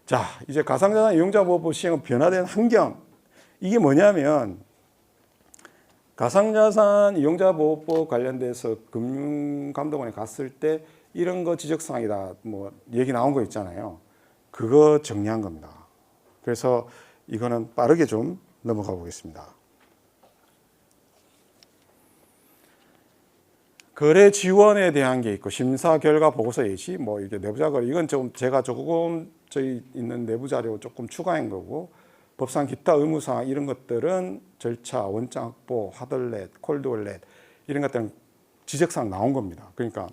자, 이제 가상자산 이용자보호법 시행 변화된 환경. 이게 뭐냐면 가상자산 이용자보호법 관련돼서 금융감독원에 갔을 때 이런 거 지적사항이다 뭐 얘기 나온 거 있잖아요. 그거 정리한 겁니다. 그래서 이거는 빠르게 좀 넘어가 보겠습니다. 거래 지원에 대한 게 있고 심사 결과 보고서 예시 뭐 이게 내부자 거래 이건 좀 제가 조금 저희 있는 내부 자료 조금 추가한 거고 법상 기타 의무 사항 이런 것들은 절차, 원장 확보, 하드렛, 콜드월렛 이런 것들은 지적사항 나온 겁니다. 그러니까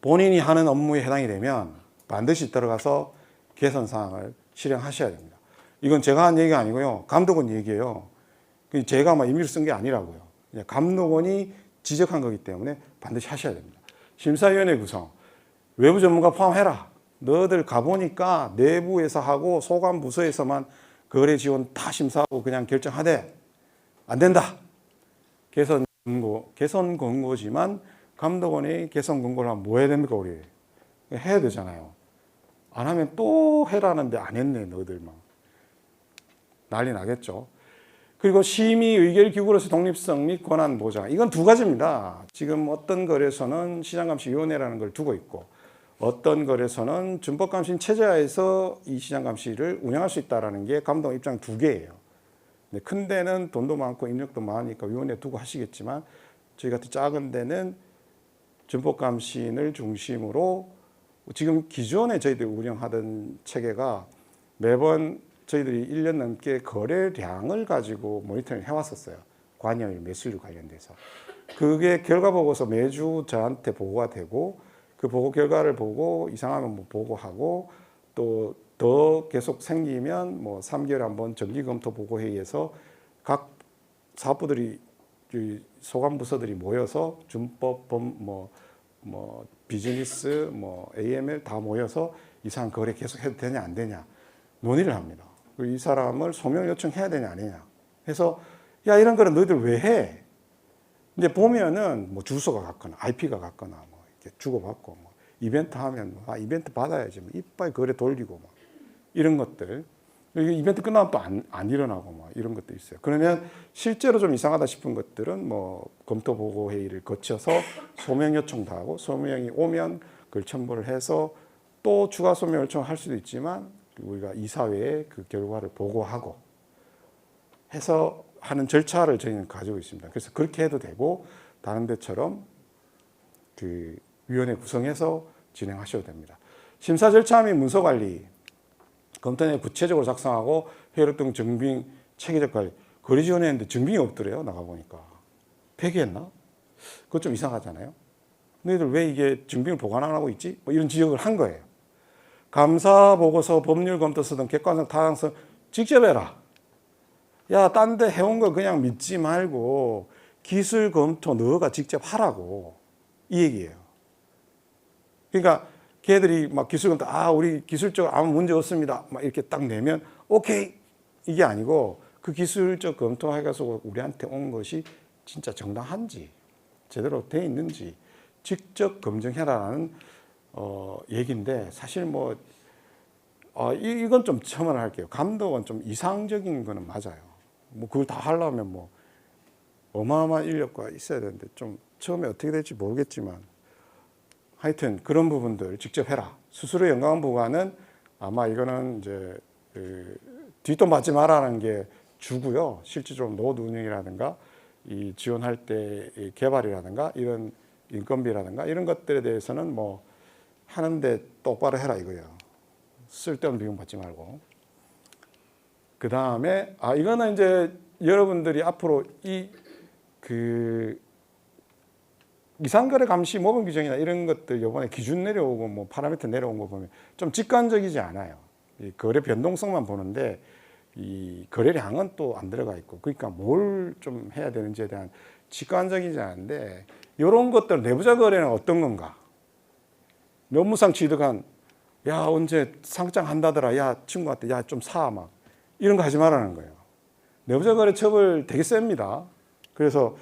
본인이 하는 업무에 해당이 되면 반드시 들어가서 개선 사항을 실행하셔야 됩니다. 이건 제가 한 얘기가 아니고요. 감독원 얘기예요. 제가 막 임의로 쓴 게 아니라고요. 감독원이 지적한 거기 때문에 반드시 하셔야 됩니다. 심사위원회 구성, 외부 전문가 포함해라. 너희들 가보니까 내부에서 하고 소관 부서에서만 거래 지원 다 심사하고 그냥 결정하되 안 된다. 개선 권고지만 감독원이 개선 권고를 하면 뭐 해야 됩니까 우리? 해야 되잖아요. 안 하면 또 해라는데 안 했네 너희들만. 난리 나겠죠. 그리고 심의 의결 기구로서 독립성 및 권한 보장. 이건 두 가지입니다. 지금 어떤 거래소는 시장감시위원회라는 걸 두고 있고 어떤 거래소는 준법감시 체제하에서 이 시장감시를 운영할 수 있다는 게 감독 입장 두 개예요. 큰 데는 돈도 많고 인력도 많으니까 위원회 두고 하시겠지만 저희 같은 작은 데는 준법감시를 중심으로 지금 기존에 저희들이 운영하던 체계가 매번 저희들이 1년 넘게 거래량을 가지고 모니터링 해왔었어요. 관여율, 매수율 관련돼서. 그게 결과 보고서 매주 저한테 보고가 되고 그 보고 결과를 보고 이상하면 뭐 보고하고 또 더 계속 생기면 뭐 3개월에 한번 정기검토 보고회의에서 각 사업부들이 소관부서들이 모여서 준법, 뭐 비즈니스, 뭐 AML 다 모여서 이상 거래 계속 해도 되냐 안 되냐 논의를 합니다. 이 사람을 소명 요청해야 되냐 아니냐 해서 야 이런 거는 너희들 왜 해? 이제 보면은 뭐 주소가 같거나 IP가 같거나 뭐 이렇게 주고받고 뭐 이벤트 하면 아 이벤트 받아야지 뭐 이빨 거래 돌리고 뭐 이런 것들 이벤트 끝나면 또 안 일어나고 뭐 이런 것도 있어요. 그러면 실제로 좀 이상하다 싶은 것들은 뭐 검토 보고 회의를 거쳐서 소명 요청도 하고 소명이 오면 그걸 첨부를 해서 또 추가 소명 요청을 할 수도 있지만 우리가 이사회에 그 결과를 보고하고 해서 하는 절차를 저희는 가지고 있습니다. 그래서 그렇게 해도 되고 다른 데처럼 그 위원회 구성해서 진행하셔도 됩니다. 심사 절차 및 문서 관리, 검토에 구체적으로 작성하고 회력 등 증빙 체계적 관리. 거래 지원했는데 증빙이 없더래요. 나가보니까. 폐기했나? 그거 좀 이상하잖아요. 너희들 왜 이게 증빙을 보관 안 하고 있지? 뭐 이런 지적을 한 거예요. 감사 보고서, 법률 검토서 등 객관성, 타당성 직접 해라. 야, 딴 데 해온 거 그냥 믿지 말고 기술 검토 너가 직접 하라고. 이 얘기예요. 그러니까 걔들이 막 기술 검토, 우리 기술적으로 아무 문제 없습니다. 막 이렇게 딱 내면 오케이. 이게 아니고 그 기술적 검토해가지고 우리한테 온 것이 진짜 정당한지 제대로 돼 있는지 직접 검증해라는 얘기인데 사실 뭐 이건 좀 첨언을 할게요. 감독은 좀 이상적인 거는 맞아요. 뭐 그걸 다 하려면 뭐 어마어마한 인력과 있어야 되는데 좀 처음에 어떻게 될지 모르겠지만 하여튼 그런 부분들 직접 해라. 수수료 연간 부과는 아마 이거는 이제 뒷돈 받지 말라는 게 주고요. 실질적으로 노드 운영이라든가 이 지원할 때 개발이라든가 이런 인건비라든가 이런 것들에 대해서는 뭐 하는데 똑바로 해라 이거예요. 쓸데없는 비용 받지 말고. 그 다음에 이거는 이제 여러분들이 앞으로 이상거래 감시 모범 규정이나 이런 것들 이번에 기준 내려오고 뭐 파라미터 내려온 거 보면 좀 직관적이지 않아요. 이 거래 변동성만 보는데 이 거래량은 또 안 들어가 있고 그러니까 뭘 좀 해야 되는지에 대한 직관적이지 않은데 이런 것들 내부자 거래는 어떤 건가? 업무상 취득한 야 언제 상장 한다더라 야 친구한테 야 좀 사 막 이런 거 하지 말라는 거예요. 내부자 거래 처벌 되게 셉니다. 그래서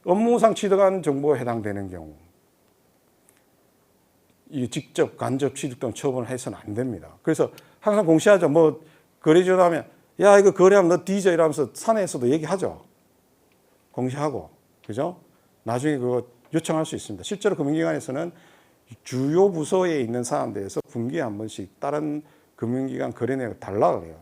업무상 취득한 정보에 해당되는 경우 이 직접 간접 취득 등 처벌을 해서는 안 됩니다. 그래서 항상 공시하죠. 뭐 거래 지원하면 야 이거 거래하면 너 뒤져 이러면서 사내에서도 얘기하죠. 공시하고 그죠? 나중에 그거 요청할 수 있습니다. 실제로 금융기관에서는 주요 부서에 있는 사람들에서 분기에 한 번씩 다른 금융기관 거래 내역을 달라 그래요.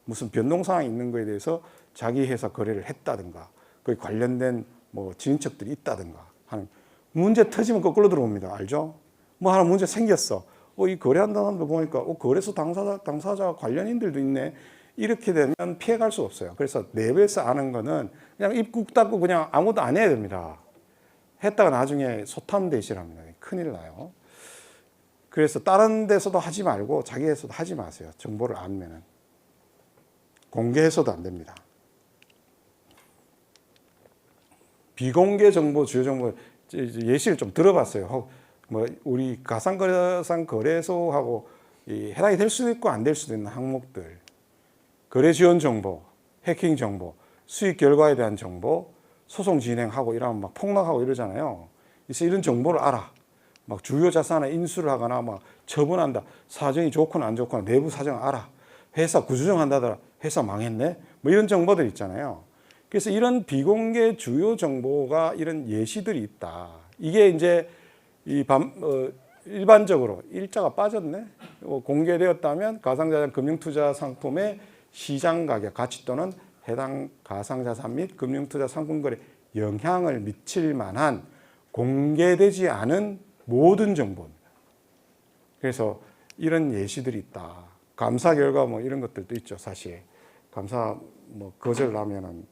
무슨 변동 사항이 있는 거에 대해서 자기 회사 거래를 했다든가 거기 관련된 뭐 지인척들이 있다든가 하는 문제 터지면 거꾸로 들어옵니다. 알죠? 뭐 하나 문제 생겼어. 이 거래한다는 사람도 보니까 거래소 당사자 관련인들도 있네. 이렇게 되면 피해갈 수 없어요. 그래서 내부에서 아는 거는 그냥 입국 닫고 그냥 아무것도 안 해야 됩니다. 했다가 나중에 소탐대실합니다. 큰일 나요. 그래서 다른 데서도 하지 말고 자기 회사도 하지 마세요. 정보를 알면은. 공개해서도 안 됩니다. 비공개 정보, 주요 정보 예시를 좀 들어봤어요. 뭐 우리 가상거래상 거래소하고 해당이 될 수도 있고 안 될 수도 있는 항목들, 거래 지원 정보, 해킹 정보, 수익 결과에 대한 정보, 소송 진행하고 이러면 막 폭락하고 이러잖아요. 그래서 이런 정보를 알아. 막 주요 자산을 인수를 하거나 막 처분한다. 사정이 좋거나 안 좋거나 내부 사정 알아. 회사 구조조정한다더라. 회사 망했네. 뭐 이런 정보들 있잖아요. 그래서 이런 비공개 주요 정보가 이런 예시들이 있다. 이게 이제 일반적으로 일자가 빠졌네. 공개되었다면 가상자산 금융투자 상품의 시장 가격, 가치 또는 해당 가상자산 및 금융투자 상품거래에 영향을 미칠 만한 공개되지 않은 모든 정보입니다. 그래서 이런 예시들이 있다. 감사 결과 뭐 이런 것들도 있죠. 사실 감사 뭐 거절하면은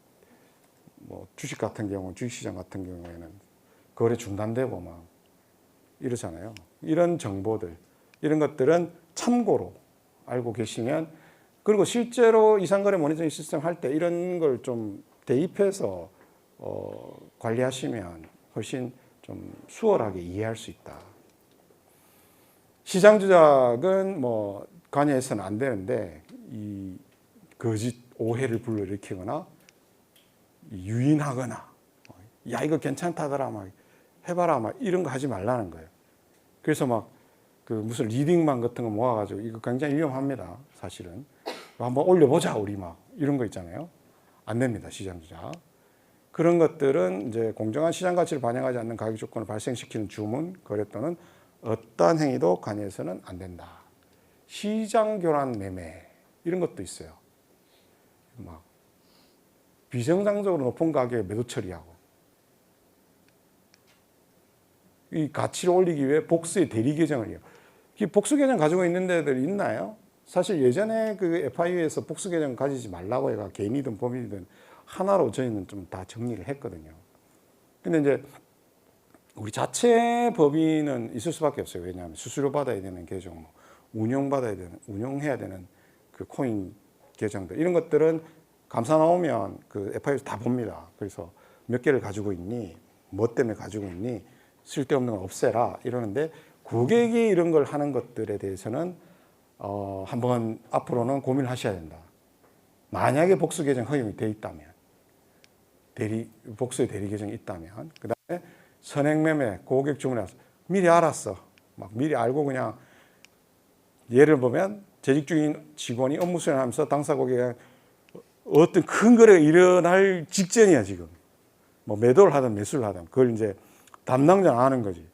뭐 주식 같은 경우, 주식시장 같은 경우에는 거래 중단되고 막 이러잖아요. 이런 정보들, 이런 것들은 참고로 알고 계시면, 그리고 실제로 이상거래 모니터링 시스템 할 때 이런 걸 좀 대입해서 관리하시면 훨씬 좀 수월하게 이해할 수 있다. 시장 조작은 뭐 관여해서는 안 되는데 이 거짓 오해를 불러일으키거나 유인하거나 야 이거 괜찮다더라 막 해봐라 막 이런 거 하지 말라는 거예요. 그래서 막 그 무슨 리딩방 같은 거 모아가지고 이거 굉장히 위험합니다. 사실은 한번 올려보자 우리 막 이런 거 있잖아요. 안 됩니다. 시장 조작. 그런 것들은 이제 공정한 시장 가치를 반영하지 않는 가격 조건을 발생시키는 주문, 거래 또는 어떠한 행위도 관여해서는 안 된다. 시장 교란 매매 이런 것도 있어요. 막 비정상적으로 높은 가격에 매도 처리하고 이 가치를 올리기 위해 복수의 대리 계정을 해요. 이 복수 계정 가지고 있는 데들 있나요? 사실 예전에 그 FIU에서 복수 계정 가지지 말라고 해가 개인이든 법인이든 하나로 저희는 좀 다 정리를 했거든요. 근데 이제 우리 자체 법인은 있을 수밖에 없어요. 왜냐하면 수수료 받아야 되는 계정, 운영해야 되는 그 코인 계정들 이런 것들은 감사 나오면 그 FIU에서 다 봅니다. 그래서 몇 개를 가지고 있니? 뭐 때문에 가지고 있니? 쓸데없는 건 없애라 이러는데 고객이 이런 걸 하는 것들에 대해서는 한번 앞으로는 고민을 하셔야 된다. 만약에 복수 계정 허용이 돼 있다면, 복수의 대리 계정이 있다면, 그 다음에 선행매매, 고객 주문에 미리 알았어. 막 미리 알고 그냥 예를 보면 재직 중인 직원이 업무 수행하면서 당사 고객이 어떤 큰 거래가 일어날 직전이야 지금. 뭐 매도를 하든 매수를 하든 그걸 이제 담당자는 아는 거지.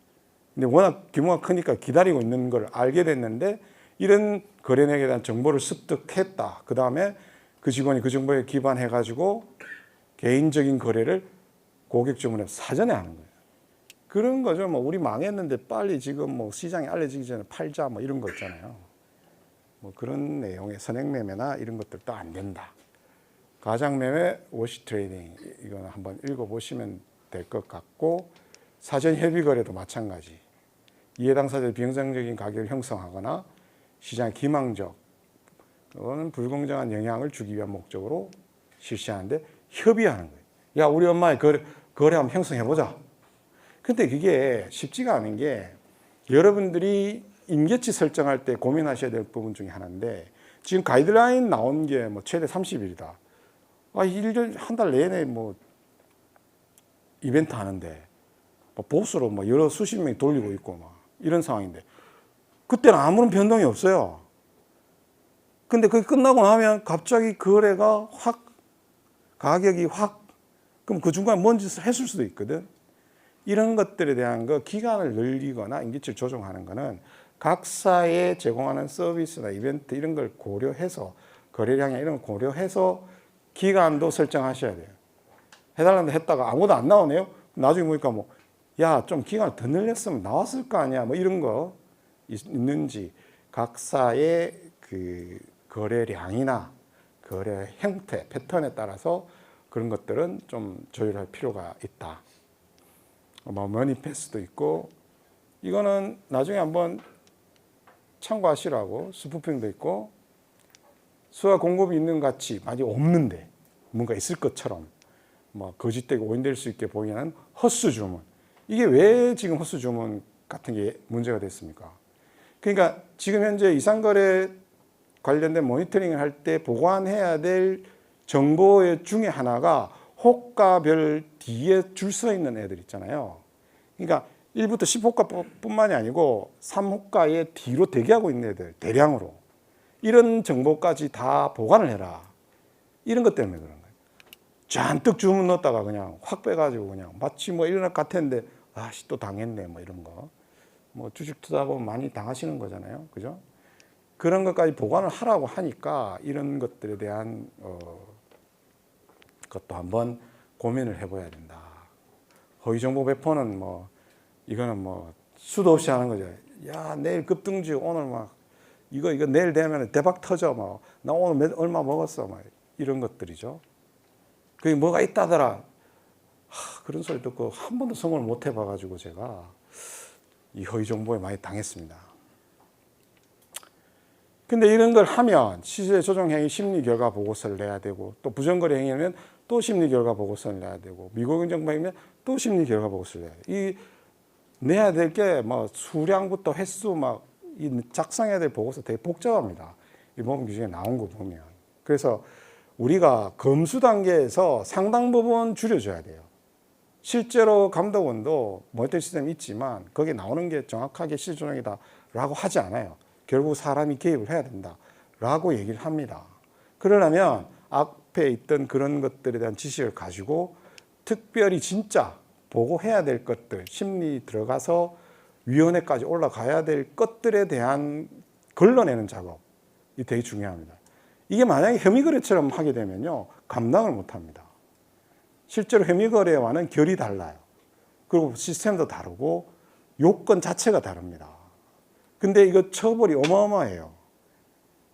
근데 워낙 규모가 크니까 기다리고 있는 걸 알게 됐는데 이런 거래 내역에 대한 정보를 습득했다. 그 다음에 그 직원이 그 정보에 기반해가지고 개인적인 거래를 고객 주문에 사전에 하는 거예요. 그런 거죠. 뭐 우리 망했는데 빨리 지금 뭐 시장에 알려지기 전에 팔자 뭐 이런 거 있잖아요. 뭐 그런 내용의 선행매매나 이런 것들도 안 된다. 가장매매, 워시 트레이딩 이거는 한번 읽어보시면 될 것 같고 사전 협의 거래도 마찬가지. 이해 당사자의 비정상적인 가격을 형성하거나 시장 기망적 그거는 불공정한 영향을 주기 위한 목적으로 실시하는데 협의하는 거예요. 야 우리 엄마의 거래 한번 형성해보자. 근데 그게 쉽지가 않은 게 여러분들이 임계치 설정할 때 고민하셔야 될 부분 중에 하나인데 지금 가이드라인 나온 게 뭐 최대 30일이다. 한 달 내내 뭐 이벤트 하는데 뭐 보수로 뭐 여러 수십 명이 돌리고 있고 막 이런 상황인데 그때는 아무런 변동이 없어요. 근데 그게 끝나고 나면 갑자기 거래가 확, 가격이 확, 그럼 그 중간에 뭔 짓을 했을 수도 있거든. 이런 것들에 대한 거 기간을 늘리거나 임기치를 조정하는 거는 각사에 제공하는 서비스나 이벤트 이런 걸 고려해서 거래량이나 이런 걸 고려해서 기간도 설정하셔야 돼요. 해달라는데 했다가 아무도 안 나오네요. 나중에 보니까 뭐, 야, 좀 기간을 더 늘렸으면 나왔을 거 아니야. 뭐 이런 거 있는지 각사의 그 거래량이나 거래 형태, 패턴에 따라서 그런 것들은 좀 조율할 필요가 있다. 뭐 머니패스도 있고 이거는 나중에 한번 참고하시라고. 스푸핑도 있고 수와 공급이 있는 가치 많이 없는데 뭔가 있을 것처럼 뭐 거짓되고 오인될 수 있게 보이는 헛수 주문. 이게 왜 지금 헛수 주문 같은 게 문제가 됐습니까? 그러니까 지금 현재 이상거래 관련된 모니터링을 할 때 보관해야 될 정보 중에 하나가 호가별 뒤에 줄 서 있는 애들 있잖아요. 그러니까 1부터 10호가뿐만이 아니고 3호가의 뒤로 대기하고 있는 애들 대량으로 이런 정보까지 다 보관을 해라. 이런 것 때문에 그런 거예요. 잔뜩 주문 넣었다가 그냥 확 빼가지고 그냥 마치 뭐 이런 것 같았는데 아씨 또 당했네 뭐 이런 거. 뭐 주식 투자 보면 많이 당하시는 거잖아요. 그죠? 그런 것까지 보관을 하라고 하니까 이런 것들에 대한 것도 한번 고민을 해봐야 된다. 허위 정보 배포는 뭐 이거는 뭐 수도 없이 하는 거죠. 야 내일 급등주 오늘 막 이거 내일 되면 대박 터져 막 나 오늘 얼마 먹었어 막 이런 것들이죠. 그게 뭐가 있다더라. 그런 소리 듣고 한 번도 성공을 못 해봐가지고 제가 이 허위 정보에 많이 당했습니다. 근데 이런 걸 하면 시세 조정 행위 심리 결과 보고서를 내야 되고 또 부정거래 행위면 또 심리 결과 보고서를 내야 되고 미고경 정보이면 또 심리 결과 보고서를 내야 돼. 이 내야 될 게 뭐 수량부터 횟수 막 이 작성해야 될 보고서 되게 복잡합니다. 이 법원 규정에 나온 거 보면. 그래서 우리가 검수 단계에서 상당 부분 줄여줘야 돼요. 실제로 감독원도 모니터링 시스템이 있지만 거기에 나오는 게 정확하게 시세 조정이다라고 하지 않아요. 결국 사람이 개입을 해야 된다라고 얘기를 합니다. 그러려면 앞에 있던 그런 것들에 대한 지식을 가지고 특별히 진짜 보고해야 될 것들, 심리 들어가서 위원회까지 올라가야 될 것들에 대한 걸러내는 작업이 되게 중요합니다. 이게 만약에 혐의거래처럼 하게 되면요, 감당을 못합니다. 실제로 혐의거래와는 결이 달라요. 그리고 시스템도 다르고 요건 자체가 다릅니다. 근데 이거 처벌이 어마어마해요.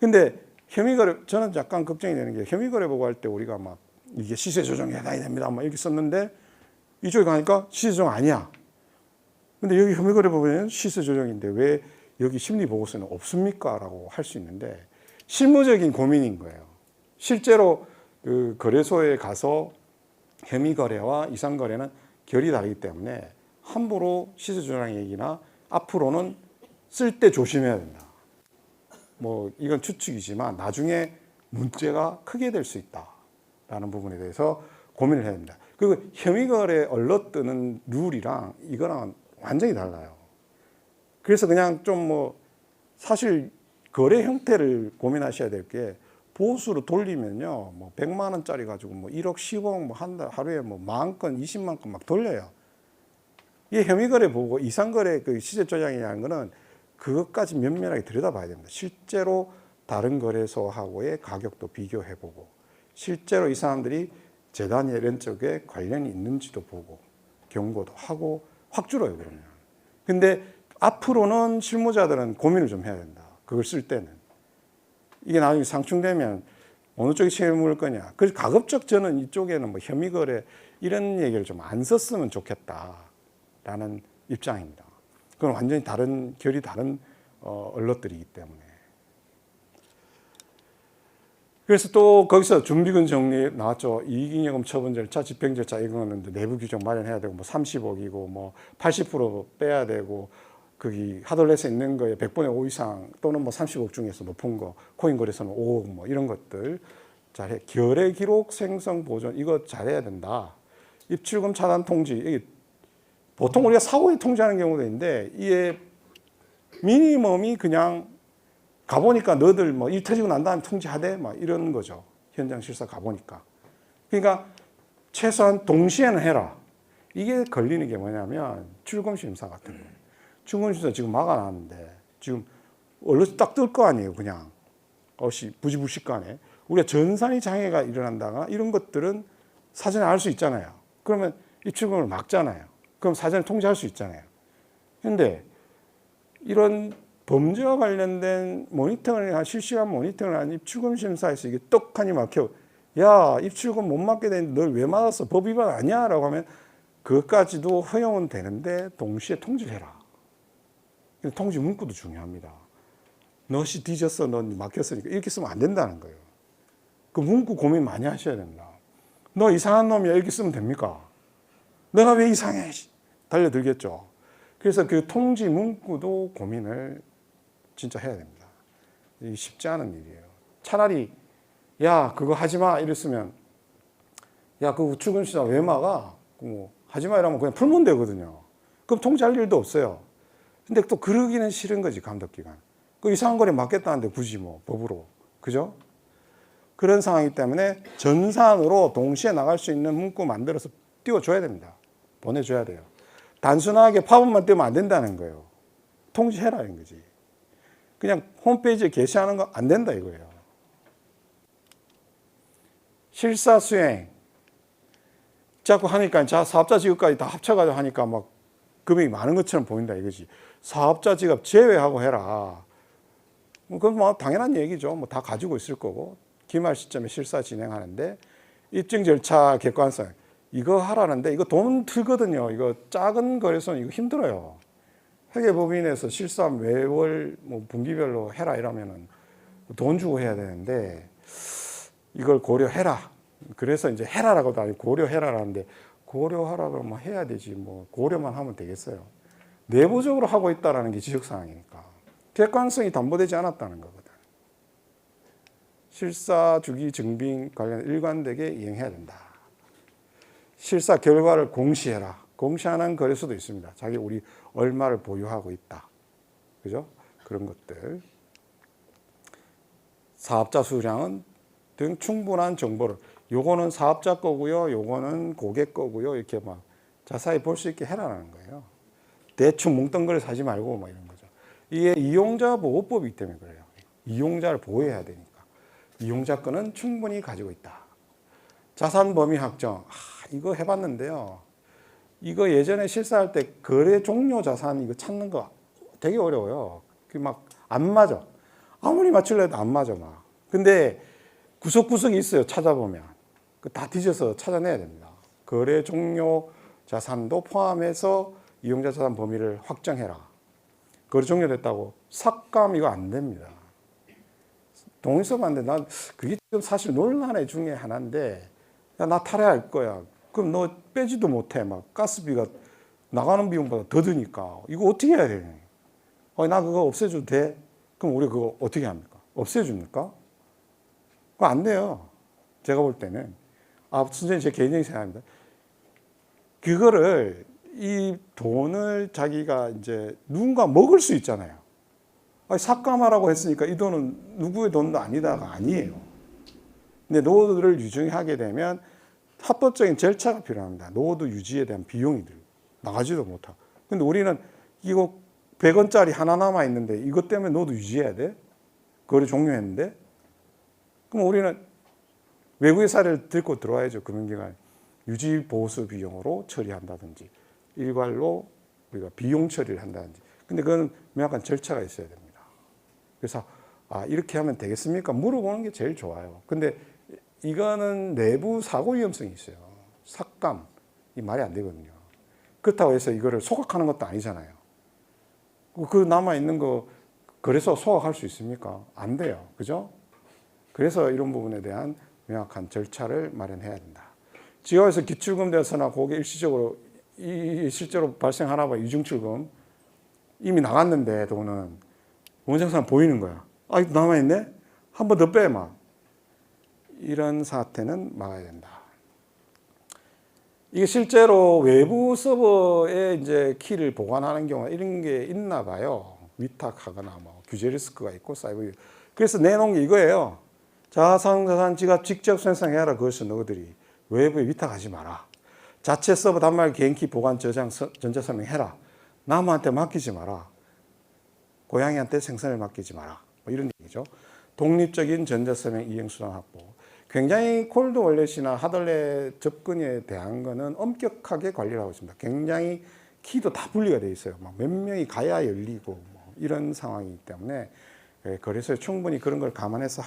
근데 혐의거래, 저는 약간 걱정이 되는 게 혐의거래 보고할 때 우리가 막 이게 시세 조정에 해당이 됩니다. 막 이렇게 썼는데 이쪽에 가니까 시세 조정 아니야. 근데 여기 혐의거래 보고는 시세 조정인데 왜 여기 심리 보고서는 없습니까? 라고 할 수 있는데 실무적인 고민인 거예요. 실제로 그 거래소에 가서 혐의거래와 이상거래는 결이 다르기 때문에 함부로 시세 조정 얘기나 앞으로는 쓸 때 조심해야 된다. 뭐 이건 추측이지만 나중에 문제가 크게 될 수 있다라는 부분에 대해서 고민을 해야 됩니다. 그리고 혐의거래 얼럿뜨는 룰이랑 이거랑 완전히 달라요. 그래서 그냥 좀 뭐 사실 거래 형태를 고민하셔야 될 게 보수로 돌리면요, 뭐 100만 원짜리 가지고 뭐 1억, 10억 뭐 한 달 하루에 뭐 10,000건, 20만 건 막 돌려요. 이 혐의거래 보고 이상거래 그 시세 조정이라는 거는 그것까지 면밀하게 들여다봐야 됩니다. 실제로 다른 거래소하고의 가격도 비교해보고 실제로 이 사람들이 재단이나 이런 쪽에 관련이 있는지도 보고 경고도 하고 확 줄어요, 그러면. 근데 앞으로는 실무자들은 고민을 좀 해야 된다. 그걸 쓸 때는. 이게 나중에 상충되면 어느 쪽이 책임을 물을 거냐. 그래서 가급적 저는 이쪽에는 뭐 혐의거래 이런 얘기를 좀 안 썼으면 좋겠다라는 입장입니다. 그건 완전히 다른, 결이 다른 언론들이기 때문에. 그래서 또 거기서 준비금 정리 나왔죠. 이익잉여금 처분 절차, 집행 절차 이거는 내부 규정 마련해야 되고 뭐 30억이고 뭐 80% 빼야 되고 거기 하드렛에 있는 거에 100분의 5 이상 또는 뭐 30억 중에서 높은 거 코인 거래소는 5억 뭐 이런 것들 잘해. 거래 기록 생성 보존 이거 잘해야 된다. 입출금 차단 통지 이게 보통 우리가 사후에 통지하는 경우도 있는데 이게 미니멈이 그냥 가보니까 너들 뭐 일 터지고 난 다음에 통지하대? 막 이런 거죠. 현장 실사 가보니까. 그러니까 최소한 동시에는 해라. 이게 걸리는 게 뭐냐면 출금 심사 같은 거예요. 출금 심사 지금 막아놨는데 지금 얼른 딱 뜰 거 아니에요. 그냥 부지불식간에 우리가 전산이 장애가 일어난다거나 이런 것들은 사전에 알 수 있잖아요. 그러면 입출금을 막잖아요. 그럼 사전에 통지할 수 있잖아요. 그런데 이런 범죄와 관련된 모니터링을 한 실시간 모니터링을 한 입출금 심사에서 이게 떡하니 막혀, 야 입출금 못 막게 되는데 널 왜 막았어? 법 위반 아니야? 라고 하면 그것까지도 허용은 되는데 동시에 통지를 해라. 통지 문구도 중요합니다. 너씨 뒤졌어, 넌 막혔으니까 이렇게 쓰면 안 된다는 거예요. 그 문구 고민 많이 하셔야 된다. 너 이상한 놈이야 이렇게 쓰면 됩니까? 내가 왜 이상해? 달려들겠죠. 그래서 그 통지 문구도 고민을 진짜 해야 됩니다. 이게 쉽지 않은 일이에요. 차라리 야 그거 하지 마 이랬으면 야 그거 출근 시장 왜 막아? 뭐 하지 마 이러면 그냥 풀면 되거든요. 그럼 통지할 일도 없어요. 근데 또 그러기는 싫은 거지 감독기관. 그 이상한 거리 막겠다는데 굳이 뭐 법으로 그죠? 그런 상황이기 때문에 전산으로 동시에 나갈 수 있는 문구 만들어서 띄워줘야 됩니다. 보내줘야 돼요. 단순하게 팝업만 띄우면 안 된다는 거예요. 통지해라 이런 거지. 그냥 홈페이지에 게시하는 거 안 된다 이거예요. 실사 수행 자꾸 하니까 사업자 지급까지 다 합쳐가지고 하니까 막 금액이 많은 것처럼 보인다 이거지. 사업자 지급 제외하고 해라. 그건 뭐 당연한 얘기죠. 뭐 다 가지고 있을 거고 기말 시점에 실사 진행하는데 입증 절차 객관성 이거 하라는데 이거 돈 들거든요. 이거 작은 거래소는 이거 힘들어요. 회계법인에서 실사 매월 뭐 분기별로 해라 이러면은 돈 주고 해야 되는데 이걸 고려해라. 그래서 이제 해라라고도 아니고 고려해라라는데 고려하라 그러면 해야 되지 뭐 고려만 하면 되겠어요. 내부적으로 하고 있다라는 게 지적사항이니까 객관성이 담보되지 않았다는 거거든. 실사 주기 증빙 관련 일관되게 이행해야 된다. 실사 결과를 공시해라. 공시하는 거래소도 있습니다. 자기 우리 얼마를 보유하고 있다. 그죠? 그런 것들. 사업자 수량은 등 충분한 정보를 요거는 사업자 거고요. 요거는 고객 거고요. 이렇게 막 자세히 볼 수 있게 해라라는 거예요. 대충 뭉뚱그려 사지 말고 뭐 이런 거죠. 이게 이용자 보호법이기 때문에 그래요. 이용자를 보호해야 되니까. 이용자 거는 충분히 가지고 있다. 자산 범위 확정. 이거 해봤는데요. 이거 예전에 실사할 때 거래 종료 자산 이거 찾는 거 되게 어려워요. 그 막 안 맞아. 아무리 맞추려 해도 안 맞아 막. 근데 구석구석이 있어요. 찾아보면. 그 다 뒤져서 찾아내야 됩니다. 거래 종료 자산도 포함해서 이용자 자산 범위를 확정해라. 거래 종료됐다고 삭감 이거 안 됩니다. 동의서 받는데 난 그게 좀 사실 논란의 중에 하나인데 야, 나 탈회할 거야. 그럼 너 빼지도 못해. 막 가스비가 나가는 비용보다 더 드니까 이거 어떻게 해야 되냐. 나 그거 없애줘도 돼? 그럼 우리 그거 어떻게 합니까? 없애줍니까? 그거 안 돼요. 제가 볼 때는. 순전히 제 개인적인 생각입니다. 그거를 이 돈을 자기가 이제 누군가 먹을 수 있잖아요. 삭감하라고 했으니까 이 돈은 누구의 돈도 아니다가 아니에요. 근데 노후를 유증하게 되면 합법적인 절차가 필요합니다. 노후도 유지에 대한 비용이 들고 나가지도 못하고. 근데 우리는 이거 100원짜리 하나 남아 있는데 이것 때문에 노후도 유지해야 돼? 거래 종료했는데? 그럼 우리는 외국의 사례를 들고 들어와야죠. 금융기관 유지 보수 비용으로 처리한다든지 일괄로 우리가 비용 처리를 한다든지. 근데 그건 명확한 절차가 있어야 됩니다. 그래서 이렇게 하면 되겠습니까? 물어보는 게 제일 좋아요. 근데 이거는 내부 사고 위험성이 있어요. 삭감 이 말이 안 되거든요. 그렇다고 해서 이거를 소각하는 것도 아니잖아요. 그 남아 있는 거 그래서 소각할 수 있습니까? 안 돼요. 그죠? 그래서 이런 부분에 대한 명확한 절차를 마련해야 된다. 지역에서 기출금 대서나 고객 일시적으로 실제로 발생하나 봐. 이중출금 이미 나갔는데 돈은 원장사는 보이는 거야. 이거 남아있네? 한 번 더 빼, 막. 이런 사태는 막아야 된다. 이게 실제로 외부 서버에 이제 키를 보관하는 경우가 이런 게 있나 봐요. 위탁하거나 뭐 규제 리스크가 있고 사이버. 그래서 내놓은 게 이거예요. 자산가산 지가 직접 생성해라. 그것을 너희들이 외부에 위탁하지 마라. 자체 서버 단말 개인키 보관 저장 전자서명 해라. 남한테 맡기지 마라. 고양이한테 생산을 맡기지 마라. 뭐 이런 얘기죠. 독립적인 전자서명 이행수단 확보. 굉장히 콜드 월렛이나 하드렛 접근에 대한 거는 엄격하게 관리를 하고 있습니다. 굉장히 키도 다 분리가 되어 있어요. 막 몇 명이 가야 열리고 뭐 이런 상황이기 때문에 거래소에 충분히 그런 걸 감안해서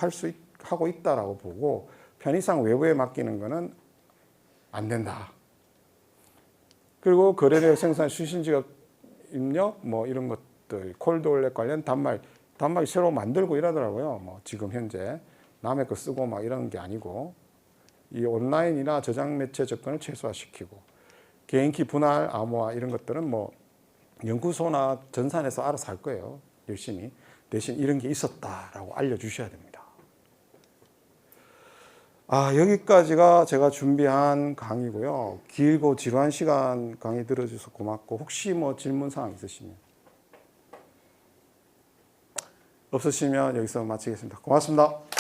하고 있다라고 보고 편의상 외부에 맡기는 거는 안 된다. 그리고 거래대역 생산 수신지역 입력 뭐 이런 것들 콜드 월렛 관련 단말기 새로 만들고 이러더라고요. 뭐 지금 현재 남의 거 쓰고 막 이런 게 아니고 이 온라인이나 저장 매체 접근을 최소화시키고 개인키 분할 암호화 이런 것들은 뭐 연구소나 전산에서 알아서 할 거예요. 열심히. 대신 이런 게 있었다라고 알려주셔야 됩니다. 여기까지가 제가 준비한 강의고요. 길고 지루한 시간 강의 들어주셔서 고맙고 혹시 뭐 질문사항 있으시면 없으시면 여기서 마치겠습니다. 고맙습니다.